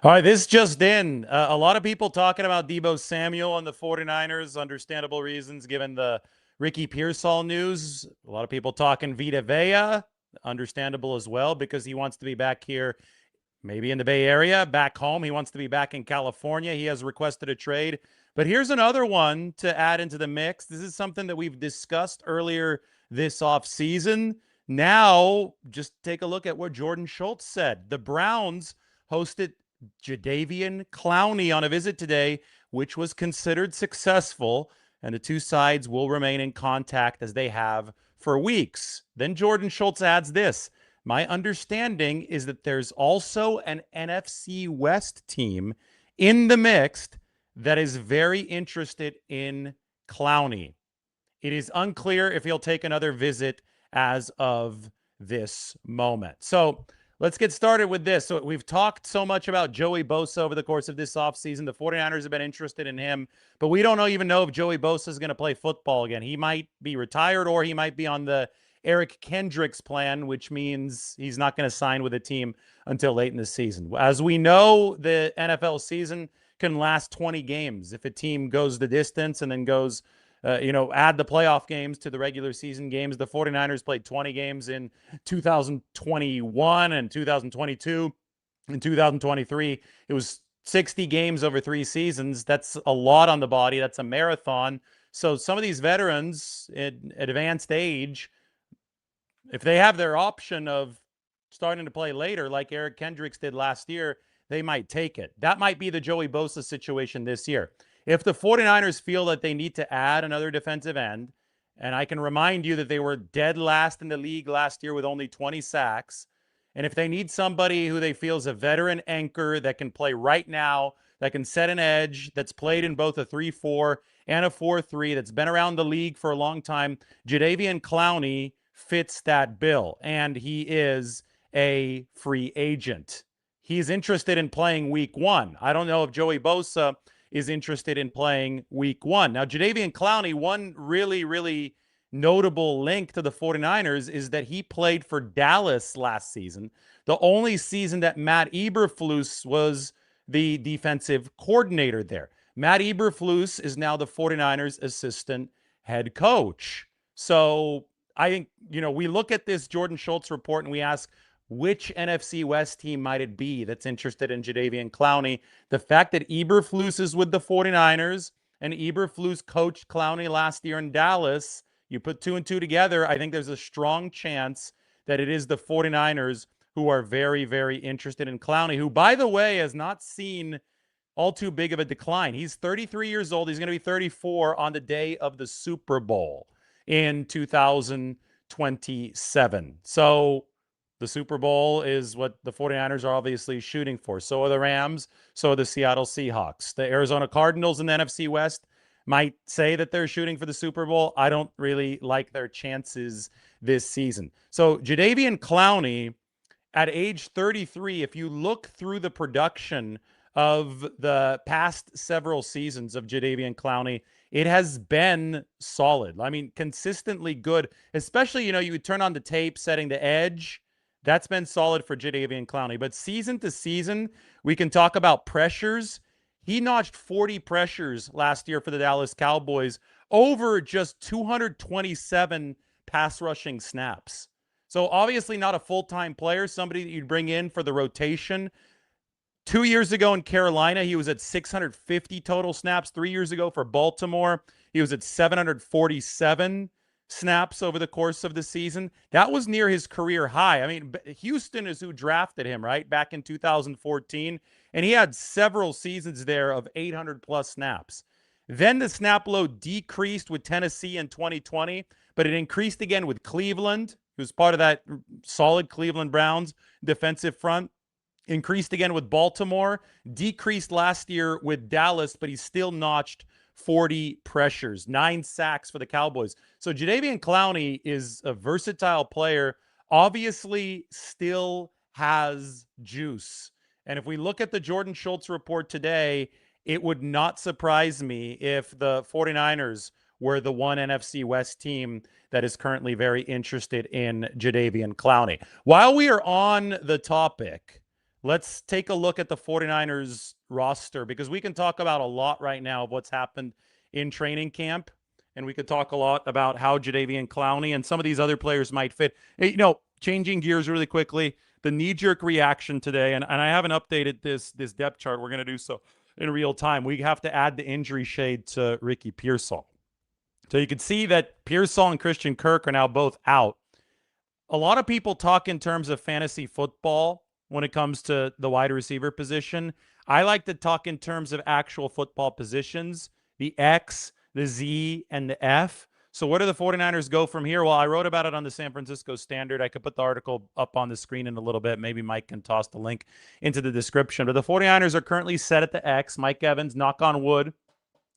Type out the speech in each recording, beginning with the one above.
All right, this just in. A lot of people talking about Deebo Samuel and the 49ers, understandable reasons given the Ricky Pearsall news. A lot of people talking Vita Vea, understandable as well because he wants to be back here, maybe in the Bay Area, back home. He wants to be back in California. He has requested a trade. But here's another one to add into the mix. This is something that we've discussed earlier this offseason. Now, just take a look at what Jordan Schultz said. The Browns hosted Jadeveon Clowney on a visit today, which was considered successful, and the two sides will remain in contact as they have for weeks. Then Jordan Schultz adds this: my understanding is that there's also an NFC West team in the mix that is very interested in Clowney. It is unclear if he'll take another visit as of this moment. So let's get started with this. So we've talked so much about Joey Bosa over the course of this offseason. The 49ers have been interested in him, but we don't even know if Joey Bosa is going to play football again. He might be retired or he might be on the Eric Kendricks plan, which means he's not going to sign with a team until late in the season. As we know, the NFL season can last 20 games. If a team goes the distance and then goes add the playoff games to the regular season games. The 49ers played 20 games in 2021 and 2022. In 2023, it was 60 games over 3 seasons. That's a lot on the body. That's a marathon. So some of these veterans at advanced age, if they have their option of starting to play later, like Eric Kendricks did last year, they might take it. That might be the Joey Bosa situation this year. If the 49ers feel that they need to add another defensive end, and I can remind you that they were dead last in the league last year with only 20 sacks, and if they need somebody who they feel is a veteran anchor that can play right now, that can set an edge, that's played in both a 3-4 and a 4-3, that's been around the league for a long time, Jadeveon Clowney fits that bill, and he is a free agent. He's interested in playing week 1. I don't know if Joey Bosa is interested in playing week 1. Now, Jadeveon Clowney, one really, really notable link to the 49ers is that he played for Dallas last season, the only season that Matt Eberflus was the defensive coordinator there. Matt Eberflus is now the 49ers assistant head coach. So I think, we look at this Jordan Schultz report and we ask, which NFC West team might it be that's interested in Jadeveon Clowney? The fact that Eberflus is with the 49ers and Eberflus coached Clowney last year in Dallas, you put 2 and 2 together, I think there's a strong chance that it is the 49ers who are very, very interested in Clowney, who, by the way, has not seen all too big of a decline. He's 33 years old. He's going to be 34 on the day of the Super Bowl in 2027. So the Super Bowl is what the 49ers are obviously shooting for. So are the Rams. So are the Seattle Seahawks. The Arizona Cardinals in the NFC West might say that they're shooting for the Super Bowl. I don't really like their chances this season. So Jadeveon Clowney, at age 33, if you look through the production of the past several seasons of Jadeveon Clowney, it has been solid. I mean, consistently good, especially, you would turn on the tape setting the edge. That's been solid for Jadeveon Clowney. But season to season, we can talk about pressures. He notched 40 pressures last year for the Dallas Cowboys over just 227 pass rushing snaps. So obviously not a full-time player, somebody that you'd bring in for the rotation. 2 years ago in Carolina, he was at 650 total snaps. 3 years ago for Baltimore, he was at 747 snaps over the course of the season. That was near his career high. I mean, Houston is who drafted him, right? Back in 2014. And he had several seasons there of 800 plus snaps. Then the snap load decreased with Tennessee in 2020, but it increased again with Cleveland, who's part of that solid Cleveland Browns defensive front. Increased again with Baltimore, decreased last year with Dallas, but he still notched 40 pressures, 9 sacks for the Cowboys. So Jadeveon Clowney is a versatile player, obviously still has juice. And if we look at the Jordan Schultz report today, it would not surprise me if the 49ers were the one NFC West team that is currently very interested in Jadeveon Clowney. While we are on the topic, let's take a look at the 49ers roster, because we can talk about a lot right now of what's happened in training camp. And we could talk a lot about how Jadeveon Clowney and some of these other players might fit. You know, changing gears really quickly, the knee-jerk reaction today, and I haven't updated this depth chart. We're going to do so in real time. We have to add the injury shade to Ricky Pearsall. So you can see that Pearsall and Christian Kirk are now both out. A lot of people talk in terms of fantasy football when it comes to the wide receiver position. I like to talk in terms of actual football positions, the X, the Z, and the F. So where do the 49ers go from here? Well, I wrote about it on the San Francisco Standard. I could put the article up on the screen in a little bit. Maybe Mike can toss the link into the description. But the 49ers are currently set at the X. Mike Evans, knock on wood,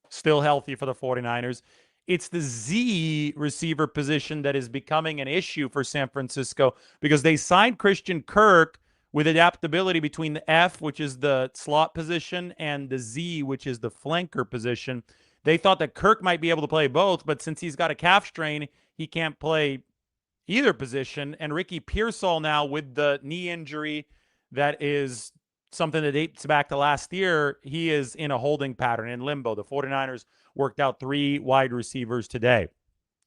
still healthy for the 49ers. It's the Z receiver position that is becoming an issue for San Francisco because they signed Christian Kirk with adaptability between the F, which is the slot position, and the Z, which is the flanker position. They thought that Kirk might be able to play both, but since he's got a calf strain, he can't play either position. And Ricky Pearsall now with the knee injury that is something that dates back to last year, he is in a holding pattern in limbo. The 49ers worked out 3 wide receivers today.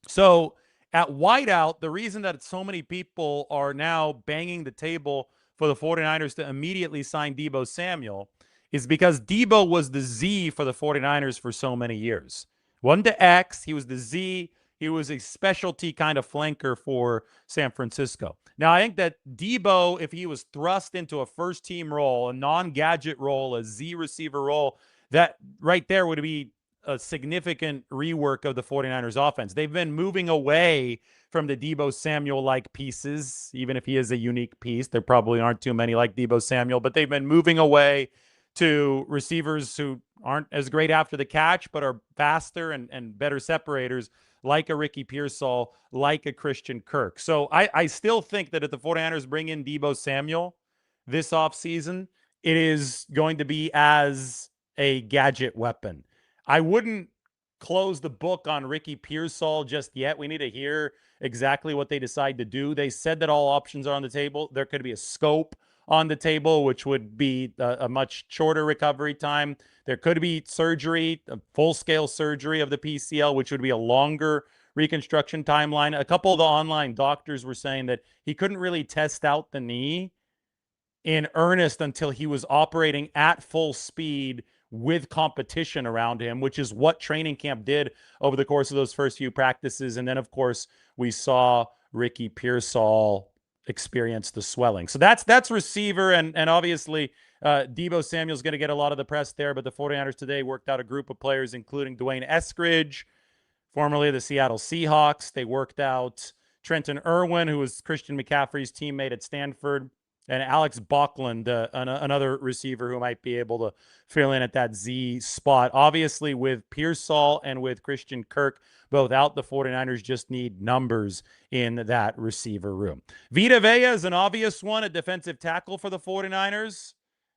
So at wideout, the reason that so many people are now banging the table for the 49ers to immediately sign Deebo Samuel is because Deebo was the Z for the 49ers for so many years. Wasn't the X, he was the Z. He was a specialty kind of flanker for San Francisco. Now, I think that Deebo, if he was thrust into a first-team role, a non-gadget role, a Z receiver role, that right there would be a significant rework of the 49ers offense. They've been moving away from the Deebo Samuel-like pieces, even if he is a unique piece. There probably aren't too many like Deebo Samuel, but they've been moving away to receivers who aren't as great after the catch, but are faster and better separators, like a Ricky Pearsall, like a Christian Kirk. So I still think that if the 49ers bring in Deebo Samuel this offseason, it is going to be as a gadget weapon. I wouldn't close the book on Ricky Pearsall just yet. We need to hear exactly what they decide to do. They said that all options are on the table. There could be a scope on the table, which would be a much shorter recovery time. There could be surgery, a full-scale surgery of the PCL, which would be a longer reconstruction timeline. A couple of the online doctors were saying that he couldn't really test out the knee in earnest until he was operating at full speed with competition around him, which is what training camp did over the course of those first few practices. And then, of course, we saw Ricky Pearsall experience the swelling. So that's receiver, and obviously Deebo Samuel's going to get a lot of the press there, but the 49ers today worked out a group of players, including Dwayne Eskridge, formerly of the Seattle Seahawks. They worked out Trenton Irwin, who was Christian McCaffrey's teammate at Stanford, and Alex Bachland, another receiver who might be able to fill in at that Z spot. Obviously, with Pearsall and with Christian Kirk both out, the 49ers just need numbers in that receiver room. Vita Vea is an obvious one, a defensive tackle for the 49ers.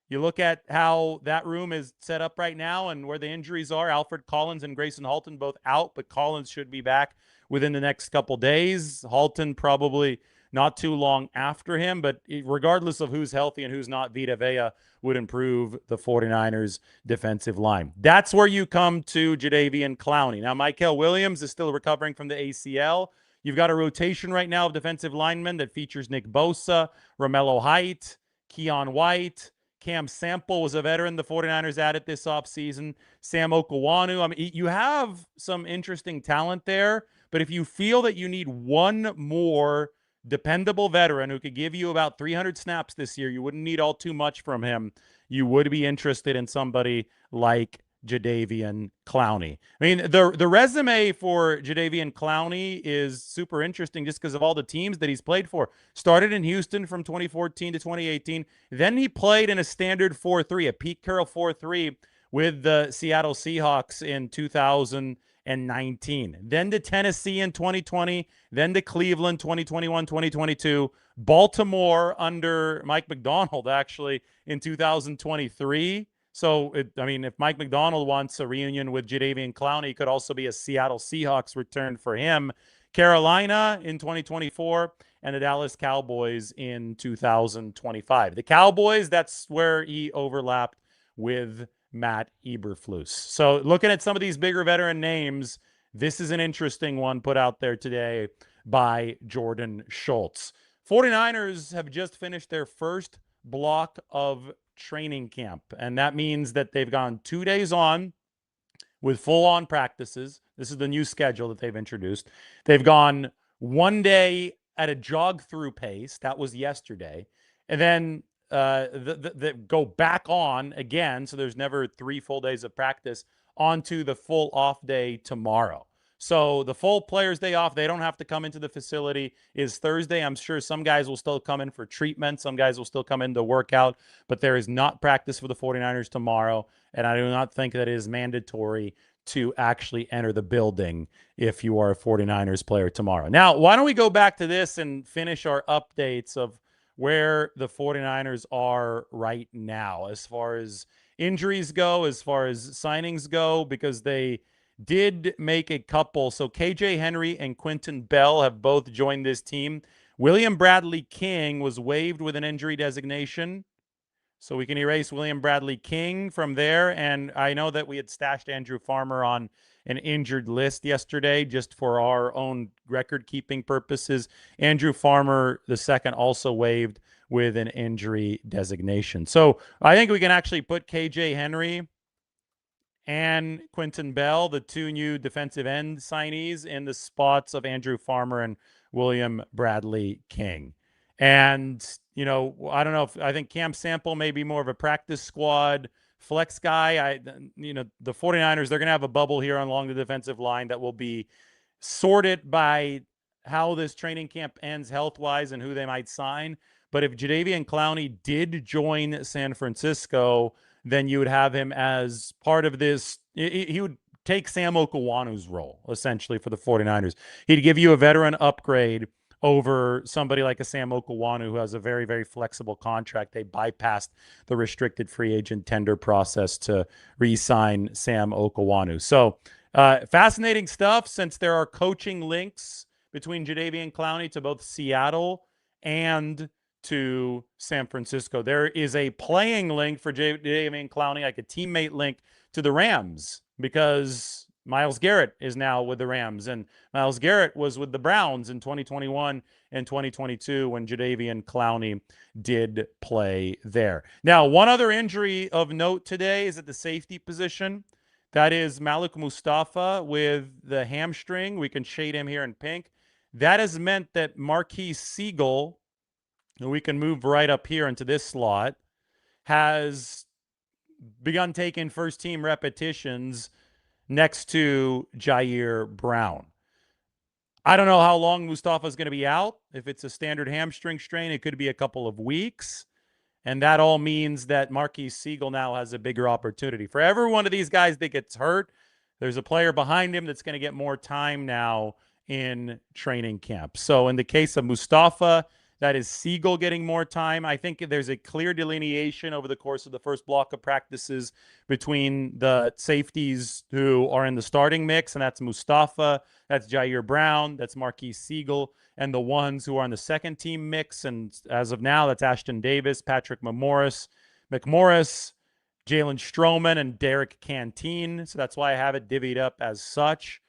You look at how that room is set up right now and where the injuries are. Alfred Collins and Grayson Halton both out, but Collins should be back within the next couple days. Halton probably not too long after him, but regardless of who's healthy and who's not, Vita Vea would improve the 49ers defensive line. That's where you come to Jadeveon Clowney. Now, Mykel Williams is still recovering from the ACL. You've got a rotation right now of defensive linemen that features Nick Bosa, Romello Height, Keon White. Cam Sample was a veteran the 49ers added this offseason. Sam Okawanu. I mean, you have some interesting talent there, but if you feel that you need one more dependable veteran who could give you about 300 snaps this year, you wouldn't need all too much from him. You would be interested in somebody like Jadeveon Clowney. I mean, the resume for Jadeveon Clowney is super interesting just because of all the teams that he's played for. Started in Houston from 2014 to 2018. Then he played in a standard 4-3, a Pete Carroll 4-3 with the Seattle Seahawks in 2019. Then to Tennessee in 2020. Then to Cleveland 2021, 2022. Baltimore under Mike Macdonald, actually, in 2023. So, if Mike Macdonald wants a reunion with Jadeveon Clowney, it could also be a Seattle Seahawks return for him. Carolina in 2024, and the Dallas Cowboys in 2025. The Cowboys, that's where he overlapped with Matt Eberflus. So looking at some of these bigger veteran names, this is an interesting one put out there today by Jordan Schultz. 49ers have just finished their first block of training camp, and that means that they've gone 2 days on with full-on practices. This is the new schedule that they've introduced. They've gone 1 day at a jog-through pace. That was yesterday. And then they go back on again, so there's never 3 full days of practice, onto the full off day tomorrow. So the full players' day off, they don't have to come into the facility, is Thursday. I'm sure some guys will still come in for treatment. Some guys will still come in to work out, but there is not practice for the 49ers tomorrow, and I do not think that it is mandatory to actually enter the building if you are a 49ers player tomorrow. Now, why don't we go back to this and finish our updates of where the 49ers are right now as far as injuries go, as far as signings go, because they did make a couple. So KJ Henry and Quentin Bell have both joined this team. William Bradley King was waived with an injury designation, so we can erase William Bradley King from there. And I know that we had stashed Andrew Farmer on an injured list yesterday just for our own record-keeping purposes. Andrew Farmer II also waived with an injury designation. So I think we can actually put KJ Henry and Quentin Bell, the 2 new defensive end signees, in the spots of Andrew Farmer and William Bradley King. And, you know, I don't know if I think Cam Sample may be more of a practice squad flex guy. The 49ers, they're going to have a bubble here along the defensive line that will be sorted by how this training camp ends health-wise and who they might sign. But if Jadeveon Clowney did join San Francisco, then you would have him as part of this. He would take Sam Okawanu's role, essentially, for the 49ers. He'd give you a veteran upgrade over somebody like a Sam Okawanu, who has a very, very flexible contract. They bypassed the restricted free agent tender process to re-sign Sam Okawanu. So fascinating stuff, since there are coaching links between Jadeveon Clowney to both Seattle and to San Francisco. There is a playing link for Jadeveon Clowney, like a teammate link to the Rams, because Myles Garrett is now with the Rams, and Myles Garrett was with the Browns in 2021 and 2022 when Jadeveon Clowney did play there. Now, one other injury of note today is at the safety position. That is Malik Mustapha with the hamstring. We can shade him here in pink. That has meant that Marquise Siegel, and we can move right up here into this slot, has begun taking first-team repetitions next to Jair Brown. I don't know how long Mustafa is going to be out. If it's a standard hamstring strain, it could be a couple of weeks. And that all means that Marquise Siegel now has a bigger opportunity. For every one of these guys that gets hurt, there's a player behind him that's going to get more time now in training camp. So in the case of Mustafa, that is Siegel getting more time. I think there's a clear delineation over the course of the first block of practices between the safeties who are in the starting mix, and that's Mustafa, that's Jair Brown, that's Marquise Siegel, and the ones who are in the second team mix. And as of now, that's Ashton Davis, Patrick McMorris, Jalen Stroman, and Derek Canteen. So that's why I have it divvied up as such.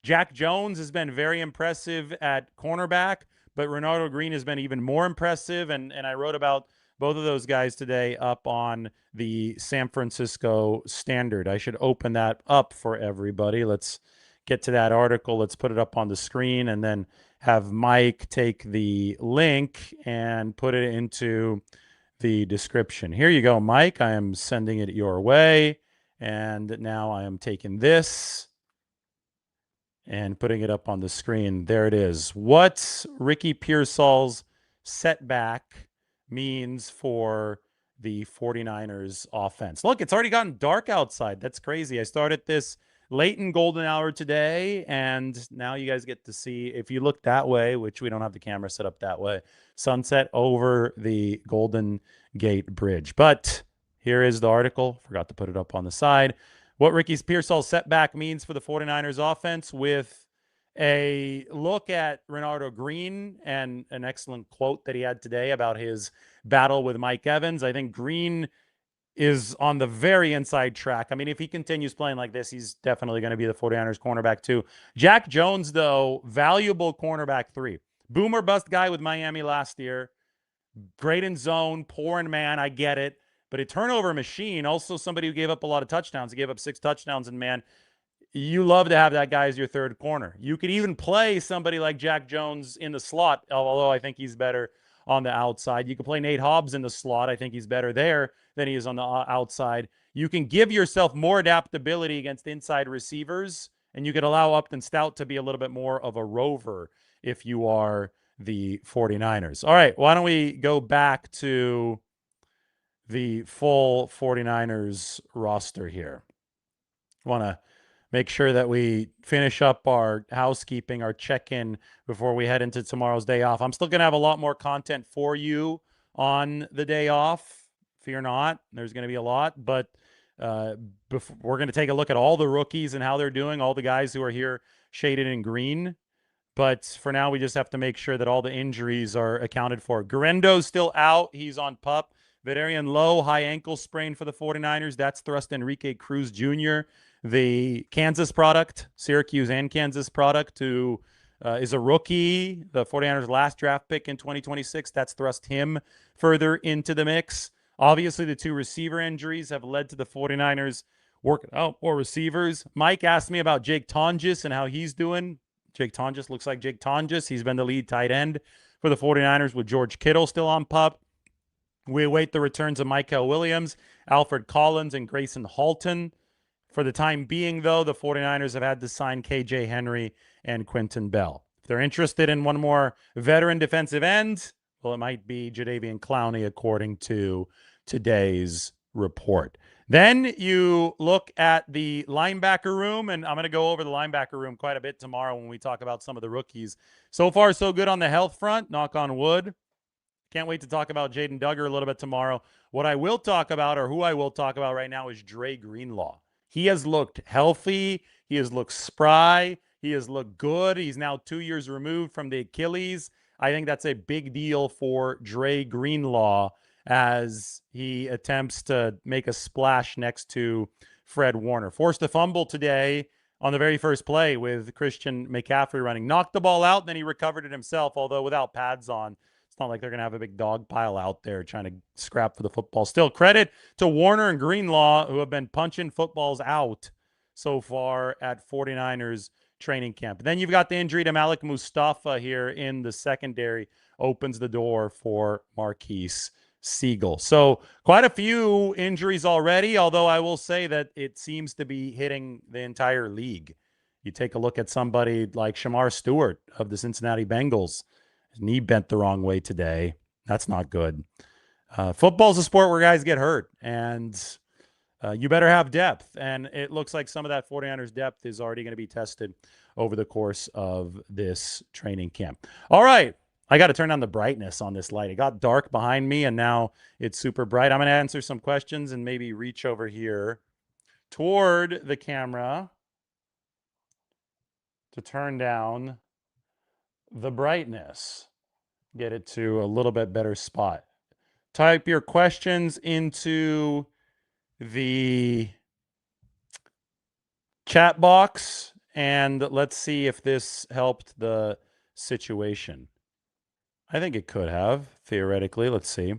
Jack Jones has been very impressive at cornerback, but Renardo Green has been even more impressive, and I wrote about both of those guys today up on the San Francisco Standard. I should open that up for everybody. Let's get to that article. Let's put it up on the screen, and then have Mike take the link and put it into the description. Here you go, Mike. I am sending it your way, and now I am taking this and putting it up on the screen. There it is. What Ricky Pearsall's setback means for the 49ers offense. Look, it's already gotten dark outside. That's crazy. I started this late in golden hour today, and now you guys get to see, if you look that way, which we don't have the camera set up that way, sunset over the Golden Gate Bridge. But here is the article. Forgot to put it up on the side. What Ricky Pearsall's setback means for the 49ers offense, with a look at Renardo Green and an excellent quote that he had today about his battle with Mike Evans. I think Green is on the very inside track. I mean, if he continues playing like this, he's definitely going to be the 49ers cornerback too. Jack Jones, though, valuable cornerback 3. Boomer bust guy with Miami last year. Great in zone, poor in man. I get it. But a turnover machine, also somebody who gave up a lot of touchdowns. He gave up 6 touchdowns in man. You love to have that guy as your third corner. You could even play somebody like Jack Jones in the slot, although I think he's better on the outside. You can play Nate Hobbs in the slot. I think he's better there than he is on the outside. You can give yourself more adaptability against inside receivers, and you could allow Upton Stout to be a little bit more of a rover if you are the 49ers. All right, why don't we go back to the full 49ers roster here? I want to make sure that we finish up our housekeeping, our check-in before we head into tomorrow's day off. I'm still going to have a lot more content for you on the day off. Fear not. There's going to be a lot, but we're going to take a look at all the rookies and how they're doing, all the guys who are here shaded in green. But for now, we just have to make sure that all the injuries are accounted for. Guarendo's still out. He's on PUP. Vederian Lowe, high ankle sprain for the 49ers. That's thrust Enrique Cruz Jr., the Kansas product, Syracuse and Kansas product, who is a rookie, the 49ers' last draft pick in 2026. That's thrust him further into the mix. Obviously, the 2 receiver injuries have led to the 49ers working out more receivers. Mike asked me about Jake Tonjes and how he's doing. Jake Tonjes looks like Jake Tonjes. He's been the lead tight end for the 49ers with George Kittle still on PUP. We await the returns of Michael Williams, Alfred Collins, and Grayson Halton. For the time being, though, the 49ers have had to sign KJ Henry and Quentin Bell. If they're interested in one more veteran defensive end, well, it might be Jadeveon Clowney, according to today's report. Then you look at the linebacker room, and I'm going to go over the linebacker room quite a bit tomorrow when we talk about some of the rookies. So far, so good on the health front, knock on wood. Can't wait to talk about Jaden Duggar a little bit tomorrow. What I will talk about, or who I will talk about right now, is Dre Greenlaw. He has looked healthy. He has looked spry. He has looked good. He's now 2 years removed from the Achilles. I think that's a big deal for Dre Greenlaw as he attempts to make a splash next to Fred Warner. Forced a fumble today on the very first play with Christian McCaffrey running. Knocked the ball out, and then he recovered it himself, although without pads on. It's not like they're going to have a big dog pile out there trying to scrap for the football. Still, credit to Warner and Greenlaw, who have been punching footballs out so far at 49ers training camp. Then you've got the injury to Malik Mustapha here in the secondary. Opens the door for Marquise Siegel. So quite a few injuries already, although I will say that it seems to be hitting the entire league. You take a look at somebody like Shamar Stewart of the Cincinnati Bengals. His knee bent the wrong way today. That's not good. Football's a sport where guys get hurt, and you better have depth. And it looks like some of that 49ers depth is already going to be tested over the course of this training camp. All right. I got to turn on the brightness on this light. It got dark behind me, and now it's super bright. I'm going to answer some questions and maybe reach over here toward the camera to turn down the brightness. Get it to a little bit better spot. Type your questions into the chat box, and let's see if this helped the situation. I think it could have, theoretically. Let's see.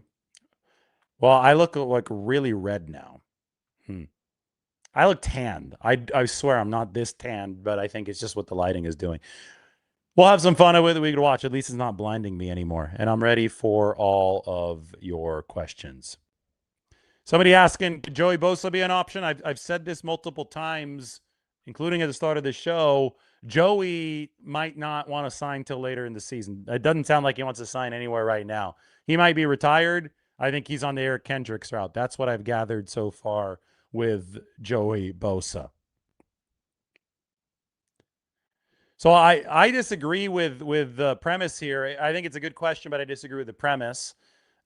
Well, I look like really red now. I look tanned. I swear I'm not this tanned, but I think it's just what the lighting is doing. We'll have some fun with it. We can watch. At least it's not blinding me anymore. And I'm ready for all of your questions. Somebody asking, could Joey Bosa be an option? I've said this multiple times, including at the start of the show. Joey might not want to sign till later in the season. It doesn't sound like he wants to sign anywhere right now. He might be retired. I think he's on the Eric Kendricks route. That's what I've gathered so far with Joey Bosa. So I disagree with the premise here. I think it's a good question, but I disagree with the premise.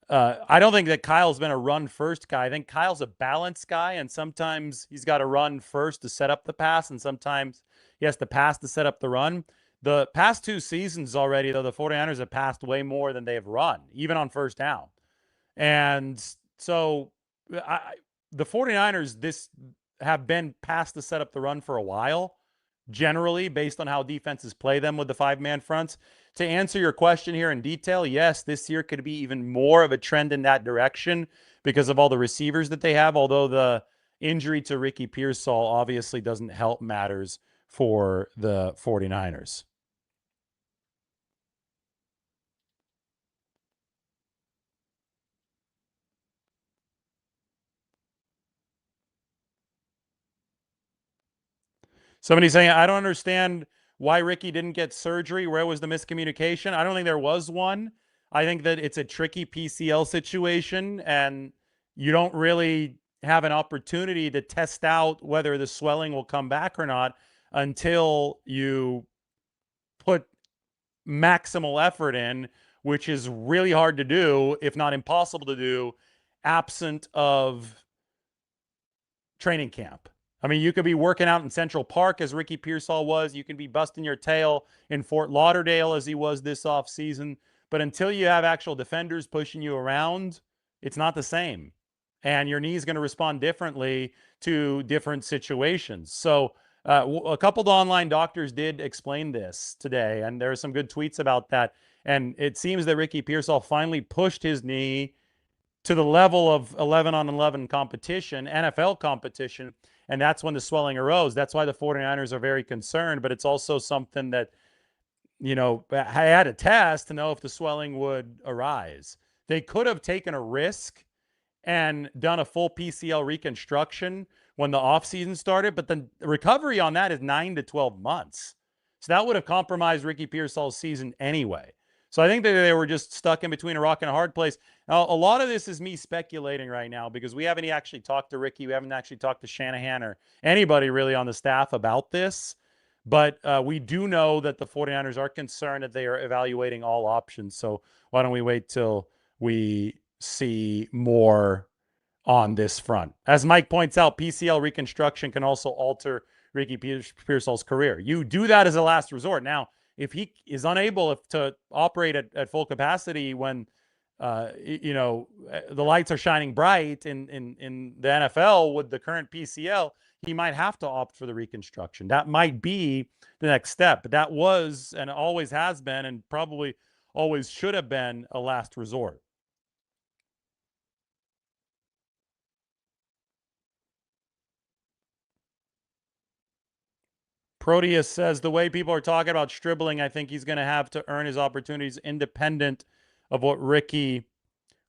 I don't think that Kyle's been a run-first guy. I think Kyle's a balanced guy, and sometimes he's got to run first to set up the pass, and sometimes he has to pass to set up the run. The past 2 seasons already, though, the 49ers have passed way more than they have run, even on first down. And so the 49ers have been past the set up the run for a while, generally, based on how defenses play them with the 5-man fronts. To answer your question here in detail, yes, this year could be even more of a trend in that direction because of all the receivers that they have, although the injury to Ricky Pearsall obviously doesn't help matters for the 49ers. Somebody's saying, I don't understand why Ricky didn't get surgery. Where was the miscommunication? I don't think there was one. I think that it's a tricky PCL situation, and you don't really have an opportunity to test out whether the swelling will come back or not until you put maximal effort in, which is really hard to do, if not impossible to do, absent of training camp. I mean, you could be working out in Central Park as Ricky Pearsall was. You can be busting your tail in Fort Lauderdale as he was this offseason. But until you have actual defenders pushing you around, it's not the same. And your knee is going to respond differently to different situations. So a couple of online doctors did explain this today, and there are some good tweets about that. And it seems that Ricky Pearsall finally pushed his knee to the level of 11-on-11 competition, NFL competition, and that's when the swelling arose. That's why the 49ers are very concerned, but it's also something that, I had a test to know if the swelling would arise. They could have taken a risk and done a full PCL reconstruction when the offseason started, but the recovery on that is 9 to 12 months. So that would have compromised Ricky Pearsall's season anyway. So I think that they were just stuck in between a rock and a hard place. Now, a lot of this is me speculating right now because we haven't actually talked to Ricky. We haven't actually talked to Shanahan or anybody really on the staff about this. But we do know that the 49ers are concerned that they are evaluating all options. So why don't we wait till we see more on this front? As Mike points out, PCL reconstruction can also alter Ricky Pearsall's career. You do that as a last resort. Now, if he is unable to operate at full capacity when the lights are shining bright in the NFL with the current PCL, he might have to opt for the reconstruction. That might be the next step. But that was and always has been and probably always should have been a last resort. Proteus says the way people are talking about Stribling, I think he's going to have to earn his opportunities independent of what Ricky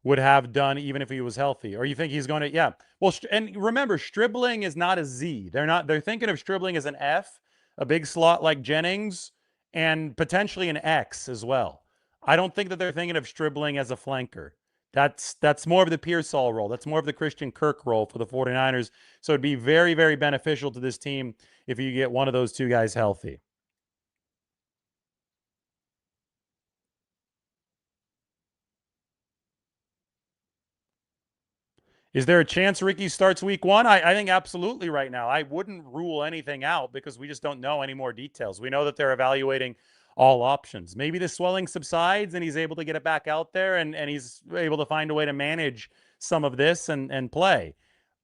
would have done even if he was healthy. Or you think he's going to, yeah. Well, and remember, Stribling is not a Z. They're thinking of Stribling as an F, a big slot like Jennings, and potentially an X as well. I don't think that they're thinking of Stribling as a flanker. That's more of the Pearsall role. That's more of the Christian Kirk role for the 49ers. So it'd be very, very beneficial to this team if you get one of those two guys healthy. Is there a chance Ricky starts week 1? I think absolutely right now. I wouldn't rule anything out because we just don't know any more details. We know that they're evaluating all options. Maybe the swelling subsides and he's able to get it back out there and he's able to find a way to manage some of this and play.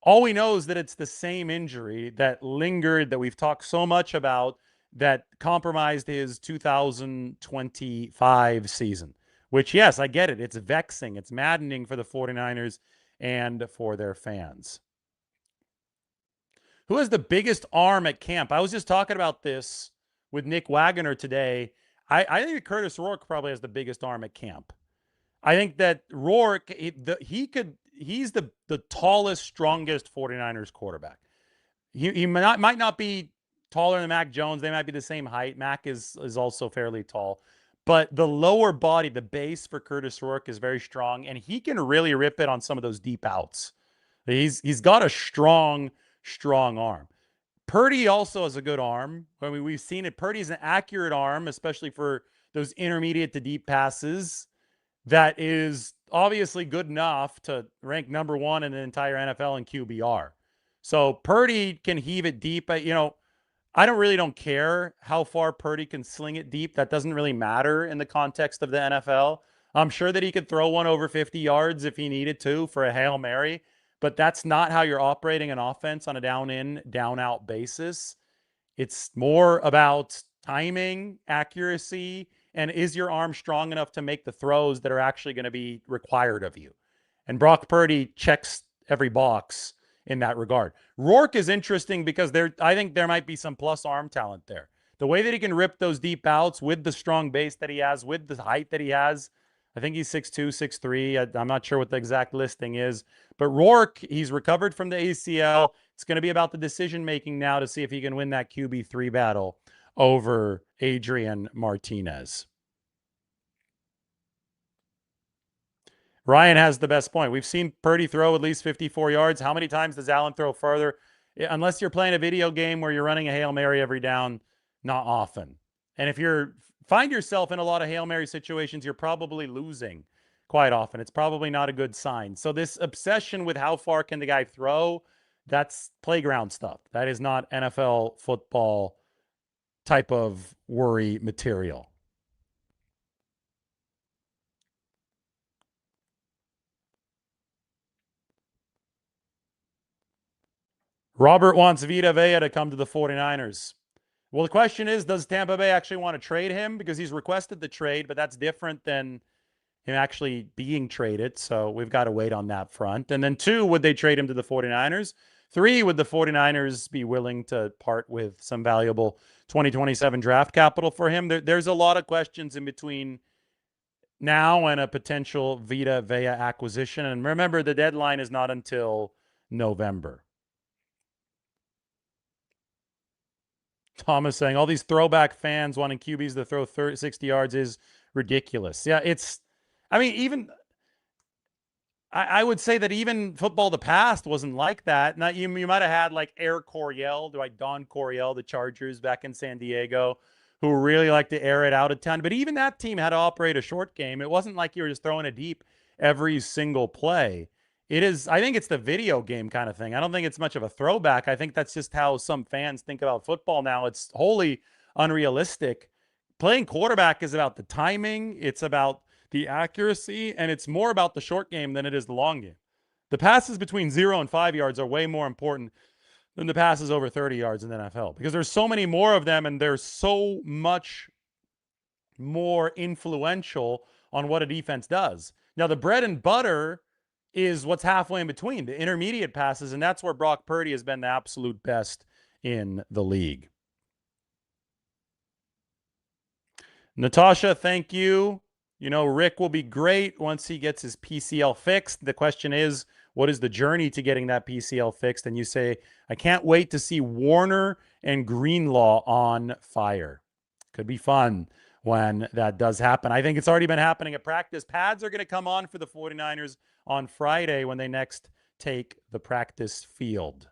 All we know is that it's the same injury that lingered, that we've talked so much about, that compromised his 2025 season, which, yes, I get it. It's vexing. It's maddening for the 49ers and for their fans. Who has the biggest arm at camp? I was just talking about this with Nick Wagoner today. I think Curtis Rourke probably has the biggest arm at camp. I think that Rourke, he's the tallest, strongest 49ers quarterback. He might not be taller than Mac Jones. They might be the same height. Mac is also fairly tall. But the lower body, the base for Curtis Rourke is very strong, and he can really rip it on some of those deep outs. He's got a strong arm. Purdy also has a good arm. I mean, we've seen it. Purdy's an accurate arm, especially for those intermediate to deep passes. That is obviously good enough to rank number 1 in the entire NFL in QBR. So Purdy can heave it deep. I I really don't care how far Purdy can sling it deep. That doesn't really matter in the context of the NFL. I'm sure that he could throw one over 50 yards if he needed to for a Hail Mary, but that's not how you're operating an offense on a down in, down out basis. It's more about timing, accuracy, and is your arm strong enough to make the throws that are actually going to be required of you? And Brock Purdy checks every box in that regard. Rourke is interesting because I think there might be some plus arm talent there. The way that he can rip those deep outs with the strong base that he has, with the height that he has. I think he's 6'2", 6'3". I'm not sure what the exact listing is. But Rourke, he's recovered from the ACL. It's going to be about the decision-making now to see if he can win that QB3 battle over Adrian Martinez. Ryan has the best point. We've seen Purdy throw at least 54 yards. How many times does Allen throw further? Unless you're playing a video game where you're running a Hail Mary every down, not often. And if you find yourself in a lot of Hail Mary situations, you're probably losing quite often. It's probably not a good sign. So this obsession with how far can the guy throw, that's playground stuff. That is not NFL football type of worry material. Robert wants Vita Vea to come to the 49ers. Well, the question is, does Tampa Bay actually want to trade him? Because he's requested the trade, but that's different than him actually being traded. So we've got to wait on that front. And then 2, would they trade him to the 49ers? 3, would the 49ers be willing to part with some valuable 2027 draft capital for him? There's a lot of questions in between now and a potential Vita Vea acquisition. And remember, the deadline is not until November. Thomas saying all these throwback fans wanting QBs to throw 60 yards is ridiculous. Yeah, I would say that even football the past wasn't like that. Now, you might have had like Air Coryell, like Don Coryell, the Chargers back in San Diego, who really like to air it out a ton. But even that team had to operate a short game. It wasn't like you were just throwing it deep every single play. I think it's the video game kind of thing. I don't think it's much of a throwback. I think that's just how some fans think about football now. It's wholly unrealistic. Playing quarterback is about the timing. It's about the accuracy, and it's more about the short game than it is the long game. The passes between 0 and 5 yards are way more important than the passes over 30 yards in the NFL because there's so many more of them, and they're so much more influential on what a defense does. Now, the bread and butter is what's halfway in between, the intermediate passes, and that's where Brock Purdy has been the absolute best in the league. Natasha, thank you. Rick will be great once he gets his PCL fixed. The question is, what is the journey to getting that PCL fixed? And you say, I can't wait to see Warner and Greenlaw on fire. Could be fun when that does happen. I think it's already been happening at practice. Pads are going to come on for the 49ers on Friday when they next take the practice field.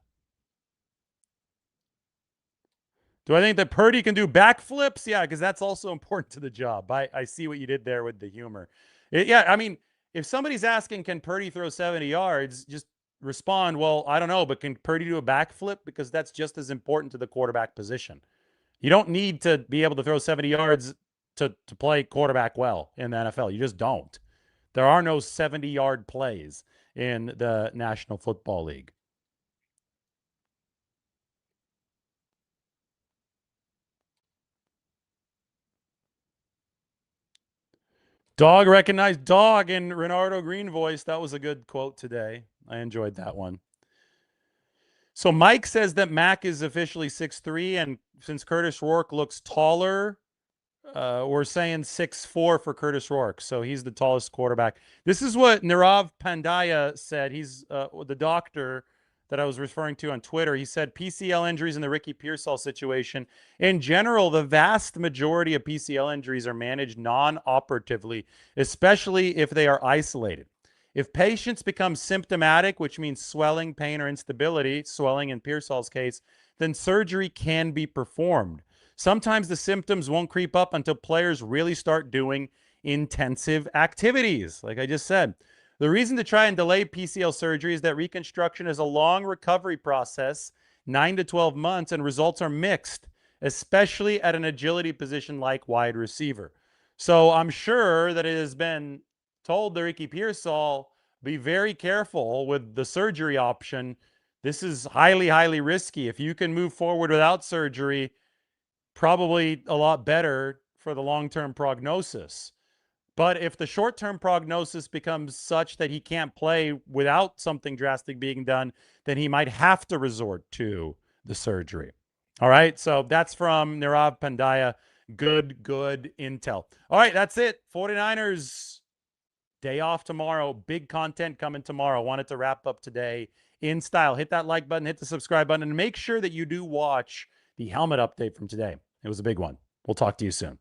Do I think that Purdy can do backflips? Yeah, because that's also important to the job. I see what you did there with the humor. If somebody's asking, can Purdy throw 70 yards, just respond, well, I don't know, but can Purdy do a backflip? Because that's just as important to the quarterback position. You don't need to be able to throw 70 yards to play quarterback well in the NFL. You just don't. There are no 70-yard plays in the National Football League. Dog recognized dog in Renardo Green voice. That was a good quote today. I enjoyed that one. So Mike says that Mac is officially 6'3", and since Curtis Rourke looks taller, we're saying 6'4" for Curtis Rourke. So he's the tallest quarterback. This is what Nirav Pandya said. He's the doctor that I was referring to on Twitter. He said PCL injuries in the Ricky Pearsall situation. In general, the vast majority of PCL injuries are managed non-operatively, especially if they are isolated. If patients become symptomatic, which means swelling, pain, or instability, swelling in Pearsall's case, then surgery can be performed. Sometimes the symptoms won't creep up until players really start doing intensive activities, like I just said. The reason to try and delay PCL surgery is that reconstruction is a long recovery process, 9 to 12 months, and results are mixed. especially at an agility position like wide receiver. So I'm sure that it has been told to Ricky Pearsall, be very careful with the surgery option. This is highly, highly risky. If you can move forward without surgery, probably a lot better for the long-term prognosis. But if the short-term prognosis becomes such that he can't play without something drastic being done, then he might have to resort to the surgery. All right, so that's from Nirav Pandya. Good intel. All right, that's it. 49ers, day off tomorrow. Big content coming tomorrow. Wanted to wrap up today in style. Hit that like button, hit the subscribe button, and make sure that you do watch the helmet update from today. It was a big one. We'll talk to you soon.